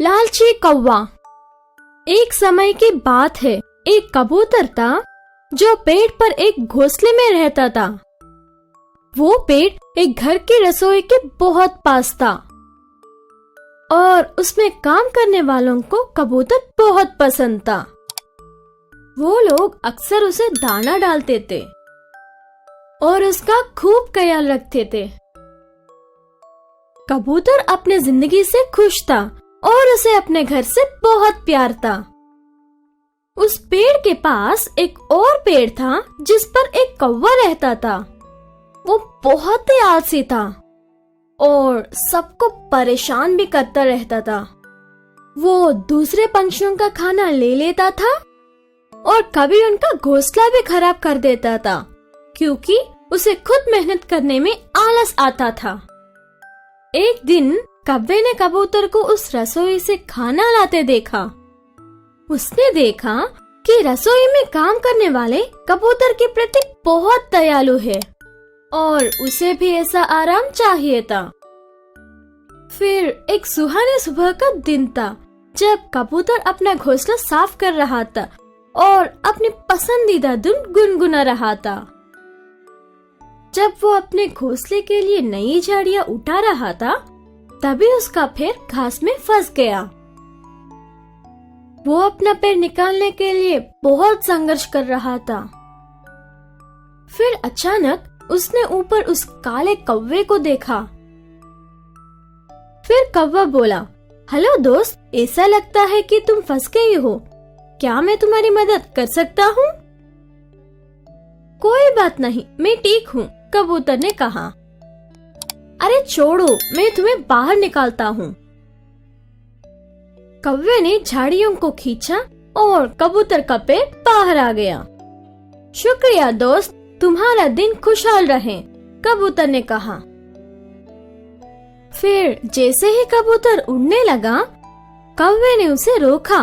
लालची कौवा। एक समय की बात है, एक कबूतर था जो पेड़ पर एक घोंसले में रहता था। वो पेड़ एक घर की रसोई के बहुत पास था और उसमें काम करने वालों को कबूतर बहुत पसंद था। वो लोग अक्सर उसे दाना डालते थे और उसका खूब ख्याल रखते थे। कबूतर अपने जिंदगी से खुश था और उसे अपने घर से बहुत प्यार था। उस पेड़ के पास एक और पेड़ था जिस पर एक कौवा रहता था। वो बहुत ही आलसी था और सबको परेशान भी करता रहता था। वो दूसरे पंछियों का खाना ले लेता था और कभी उनका घोंसला भी खराब कर देता था क्योंकि उसे खुद मेहनत करने में आलस आता था। एक दिन कौवे ने कबूतर को उस रसोई से खाना लाते देखा। उसने देखा कि रसोई में काम करने वाले कबूतर के प्रति बहुत दयालु है और उसे भी ऐसा आराम चाहिए था। फिर एक सुहाने सुबह का दिन था जब कबूतर अपना घोंसला साफ कर रहा था और अपनी पसंदीदा धुन गुनगुना रहा था। जब वो अपने घोंसले के लिए नई झाड़ियां उठा रहा था तभी उसका पैर घास में फंस गया। वो अपना पैर निकालने के लिए बहुत संघर्ष कर रहा था। फिर अचानक उसने ऊपर उस काले कौवे को देखा। फिर कौवा बोला, हेलो दोस्त, ऐसा लगता है कि तुम फंस गई हो। क्या मैं तुम्हारी मदद कर सकता हूँ? कोई बात नहीं, मैं ठीक हूँ, कबूतर ने कहा। अरे छोड़ो, मैं तुम्हें बाहर निकालता हूँ। कौवे ने झाड़ियों को खींचा और कबूतर का पैर बाहर आ गया। शुक्रिया दोस्त, तुम्हारा दिन खुशहाल रहे, कबूतर ने कहा। फिर जैसे ही कबूतर उड़ने लगा, कौवे ने उसे रोका।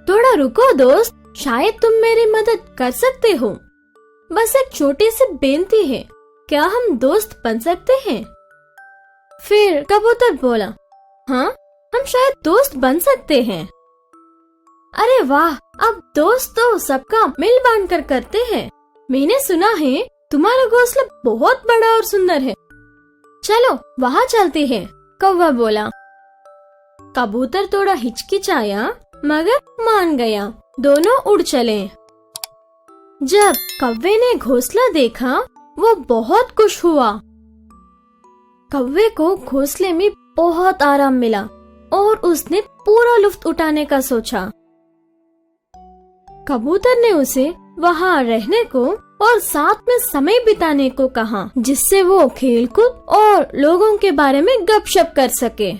थोड़ा रुको दोस्त, शायद तुम मेरी मदद कर सकते हो। बस एक छोटी सी बेनती है, क्या हम दोस्त बन सकते हैं? फिर कबूतर बोला, हाँ, हम शायद दोस्त बन सकते हैं। अरे वाह, अब दोस्त तो सबका मिल बांट कर करते हैं। मैंने सुना है तुम्हारा घोंसला बहुत बड़ा और सुंदर है। चलो वहाँ चलते हैं, कौवा बोला। कबूतर थोड़ा हिचकिचाया मगर मान गया। दोनों उड़ चले। जब कौवे ने घोंसला देखा वो बहुत खुश हुआ। कौवे को घोंसले में बहुत आराम मिला और उसने पूरा लुत्फ उठाने का सोचा। कबूतर ने उसे वहाँ रहने को और साथ में समय बिताने को कहा, जिससे वो खेलकूद और लोगों के बारे में गपशप कर सके।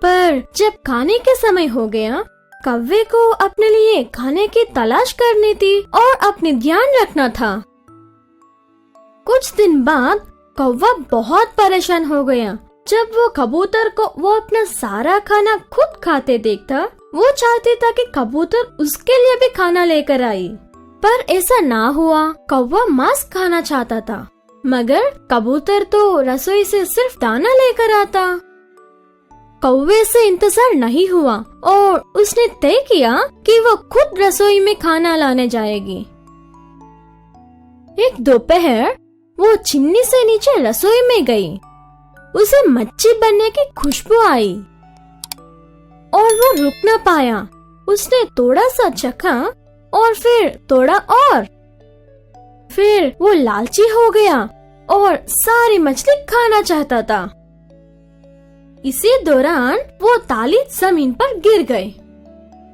पर जब खाने के समय हो गया, कौवे को अपने लिए खाने की तलाश करनी थी और अपने ध्यान रखना था। कुछ दिन बाद कौवा बहुत परेशान हो गया। जब वो कबूतर को वो अपना सारा खाना खुद खाते देखता, वो चाहती था कि कबूतर उसके लिए भी खाना लेकर आई, पर ऐसा ना हुआ। कौवा मांस खाना चाहता था मगर कबूतर तो रसोई से सिर्फ दाना लेकर आता। कौवे से इंतजार नहीं हुआ और उसने तय किया कि वो खुद रसोई में खाना लाने जाएगी। एक दोपहर वो चिमनी से नीचे रसोई में गई। उसे मच्छी बनने की खुशबू आई और वो रुक न पाया। उसने थोड़ा सा चखा और फिर थोड़ा और। फिर वो लालची हो गया और सारी मछली खाना चाहता था। इसी दौरान वो ताली जमीन पर गिर गए।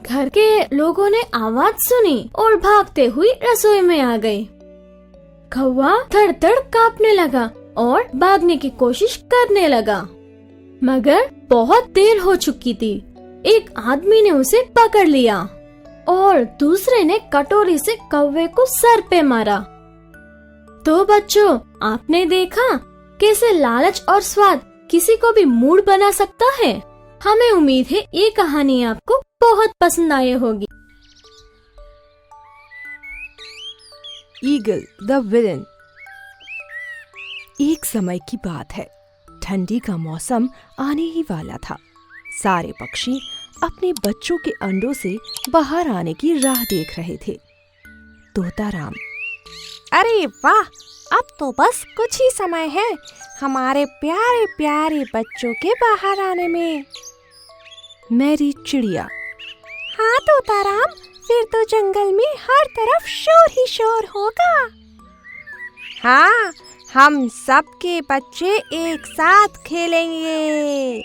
घर के लोगों ने आवाज सुनी और भागते हुए रसोई में आ गए। कौवा थड़-थड़ कांपने लगा और भागने की कोशिश करने लगा मगर बहुत देर हो चुकी थी। एक आदमी ने उसे पकड़ लिया और दूसरे ने कटोरी से कौवे को सर पे मारा। तो बच्चों, आपने देखा कैसे लालच और स्वाद किसी को भी मूड बना सकता है। हमें उम्मीद है ये कहानी आपको बहुत पसंद आई होगी। Eagle the villain. एक समय की बात है, ठंडी का मौसम आने ही वाला था। सारे पक्षी अपने बच्चों के अंडों से बाहर आने की राह देख रहे थे। तोताराम, अरे वाह, अब तो बस कुछ ही समय है हमारे प्यारे प्यारे बच्चों के बाहर आने में। मैरी चिड़िया, हाँ तोताराम, फिर तो जंगल में हर तरफ शोर ही शोर होगा। हाँ, हम सबके बच्चे एक साथ खेलेंगे।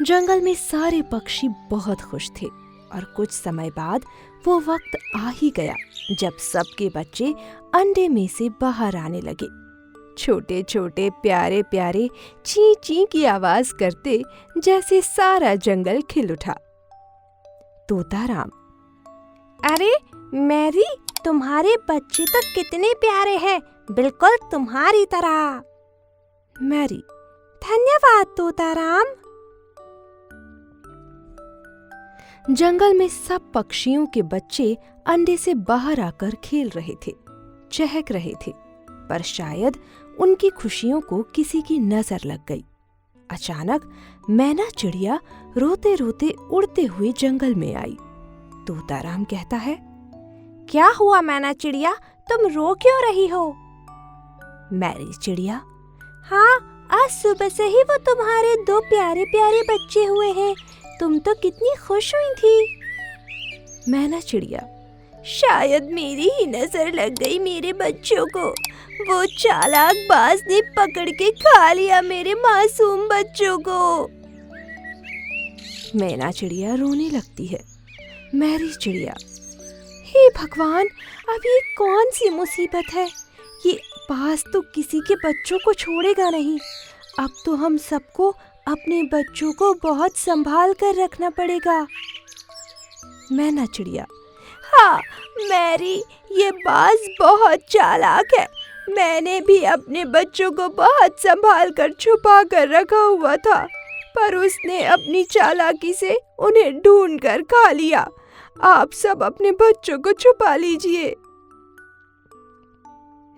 जंगल में सारे पक्षी बहुत खुश थे और कुछ समय बाद वो वक्त आ ही गया जब सबके बच्चे अंडे में से बाहर आने लगे। छोटे छोटे प्यारे प्यारे ची ची की आवाज करते जैसे सारा जंगल खिल उठा। तोताराम, अरे मैरी, तुम्हारे बच्चे तो कितने प्यारे हैं, बिल्कुल तुम्हारी तरह। मैरी, धन्यवाद तोताराम। जंगल में सब पक्षियों के बच्चे अंडे से बाहर आकर खेल रहे थे, चहक रहे थे, पर शायद उनकी खुशियों को किसी की नजर लग गई। अचानक मैना चिड़िया रोते रोते उड़ते हुए जंगल में आई। तोताराम कहता है, क्या हुआ मैना चिड़िया, तुम रो क्यों रही हो? मैरी चिड़िया, हाँ, आज सुबह से ही वो तुम्हारे 2 प्यारे प्यारे बच्चे हुए हैं, तुम तो कितनी खुश हुई थी। मैना चिड़िया, शायद मेरी ही नजर लग गई मेरे बच्चों को, वो चालाक बाज ने पकड़ के खा लिया मेरे मासूम बच्चों को। मैना चिड़िया रोने लगती है। मैरी चिड़िया, हे भगवान, अब ये कौन सी मुसीबत है, ये बाज तो किसी के बच्चों को छोड़ेगा नहीं। अब तो हम सबको अपने बच्चों को बहुत संभाल कर रखना पड़ेगा। मैना चिड़िया, हाँ मैरी, ये बाज बहुत चालाक है, मैंने भी अपने बच्चों को बहुत संभाल कर छुपा कर रखा हुआ था, पर उसने अपनी चालाकी से उन्हें ढूंढ कर खा लिया। आप सब अपने बच्चों को छुपा लीजिए।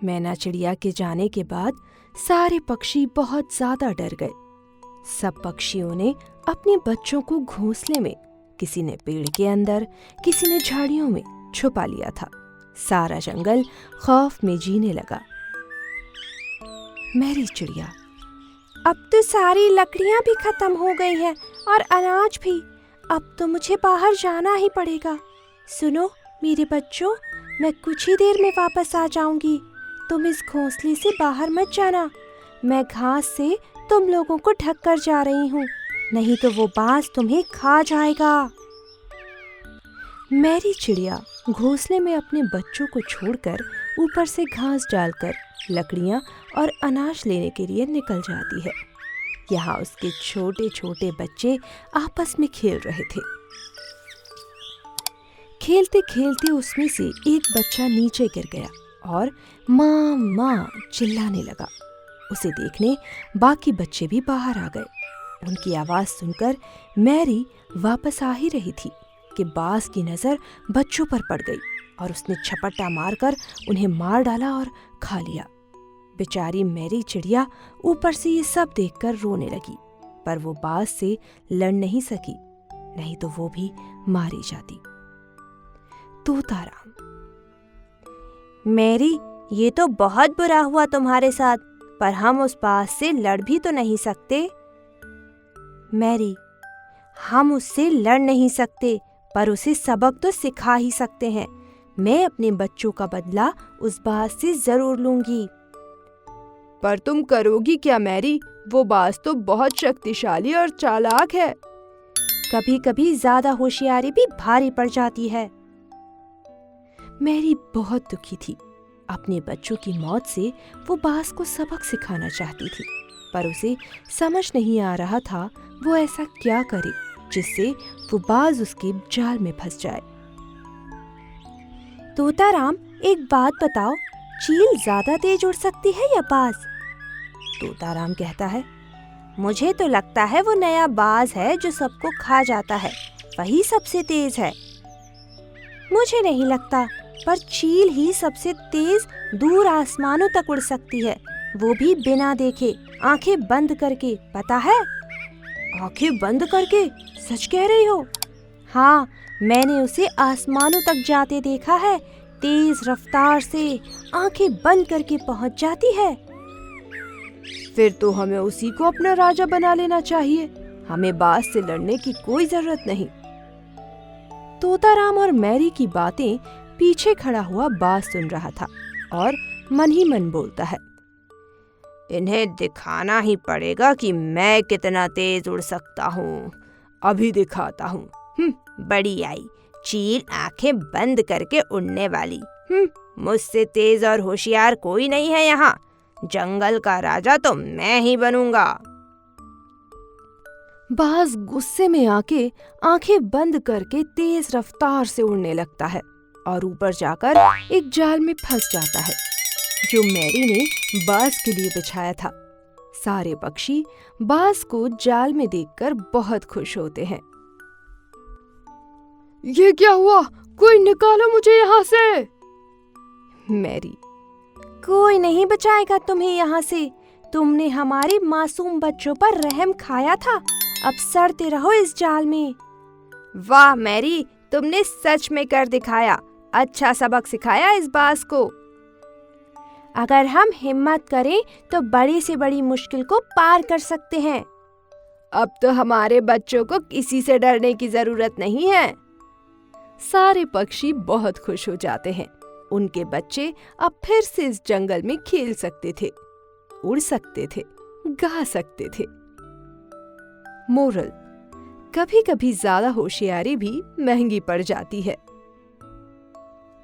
मैना चिड़िया के जाने के बाद सारे पक्षी बहुत ज्यादा डर गए। सब पक्षियों ने अपने बच्चों को घोंसले में, किसी ने पेड़ के अंदर, किसी ने झाड़ियों में छुपा लिया था। सारा जंगल खौफ में जीने लगा। मैरी चिड़िया, अब तो सारी लकड़ियां भी खत्म हो गई हैं और अनाज भी, अब तो मुझे बाहर जाना ही पड़ेगा। सुनो मेरे बच्चों, मैं कुछ ही देर में वापस आ जाऊंगी, तुम इस घोंसले से बाहर मत जाना। मैं घास से तुम लोगों को ढक कर जा रही हूँ, नहीं तो वो बाज तुम्हें खा जाएगा। मैरी चिड़िया घोंसले में अपने बच्चों को छोड़कर ऊपर से घास डालकर लकड़ियाँ और अनाज लेने के लिए निकल जाती है। यहाँ उसके छोटे छोटे बच्चे आपस में खेल रहे थे। खेलते खेलते उसमें से एक बच्चा नीचे गिर गया और माँ माँ चिल्लाने लगा। उसे देखने बाकी बच्चे भी बाहर आ गए। उनकी आवाज सुनकर मैरी वापस आ ही रही थी कि बाज की नजर बच्चों पर पड़ गई और उसने झपट्टा मारकर उन्हें मार डाला और खा लिया। बेचारी मैरी चिड़िया ऊपर से ये सब देखकर रोने लगी, पर वो बाज से लड़ नहीं सकी, नहीं तो वो भी मारी जाती। तोताराम, मैरी, ये तो बहुत बुरा हुआ तुम्हारे साथ, पर हम उस बाज से लड़ भी तो नहीं सकते। मैरी, हम उससे लड़ नहीं सकते, पर उसे सबक तो सिखा ही सकते हैं। मैं अपने बच्चों का बदला उस बाज से जरूर लूंगी। पर तुम करोगी क्या मैरी? वो बाज तो बहुत शक्तिशाली और चालाक है। कभी कभी ज्यादा होशियारी भी भारी पड़ जाती है। मैरी बहुत दुखी थी। अपने बच्चों की मौत से वो बाज को सबक सिखाना चाहती थी, पर उसे समझ नहीं आ रहा था वो ऐसा क्या करे जिससे वो बाज उसके जाल में फंस जाए। तोताराम, एक बात बताओ, चील ज्यादा तेज उड़ सकती है या बाज? तोताराम कहता है, मुझे तो लगता है वो नया बाज है जो सबको खा जाता है, वही सबसे तेज है। मुझे नहीं लगता, पर चील ही सबसे तेज दूर आसमानों तक उड़ सकती है, वो भी बिना देखे, आंखें बंद करके, पता है? आंखें बंद करके? सच कह रही हो? हाँ, मैंने उसे आसमानों तक जाते देखा है। तेज रफ्तार से आंखें बंद करके पहुंच जाती है। फिर तो हमें उसी को अपना राजा बना लेना चाहिए। हमें बाज से लड़ने की कोई जरूरत नहीं। तोताराम और मैरी की बातें पीछे खड़ा हुआ बाज सुन रहा था और मन ही मन बोलता है, इन्हें दिखाना ही पड़ेगा कि मैं कितना तेज उड़ सकता हूँ। अभी दिखाता हूँ। बड़ी आई, चील आंखें बंद करके उड़ने वाली। मुझसे तेज और होशियार कोई नहीं है यहाँ। जंगल का राजा तो मैं ही बनूंगा। बाज गुस्से में आके आंखें बंद करके तेज रफ्तार से उड़ने लगता है और ऊपर जाकर एक जाल में फंस जाता है जो मैरी ने बाज के लिए बिछाया था। सारे पक्षी बाज को जाल में देखकर बहुत खुश होते हैं। ये क्या हुआ? कोई निकालो मुझे यहाँ से। मैरी, कोई नहीं बचाएगा तुम्हें यहाँ से। तुमने हमारे मासूम बच्चों पर रहम खाया था। अब सड़ते रहो इस जाल में। वाह मैरी, तुमने सच में कर दिखाया। अच्छा सबक सिखाया इस बाज को। अगर हम हिम्मत करें तो बड़ी से बड़ी मुश्किल को पार कर सकते हैं। अब तो हमारे बच्चों को किसी से डरने की जरूरत नहीं है। सारे पक्षी बहुत खुश हो जाते हैं। उनके बच्चे अब फिर से इस जंगल में खेल सकते थे, उड़ सकते थे, गा सकते थे। मोरल: कभी कभी ज्यादा होशियारी भी महंगी पड़ जाती है।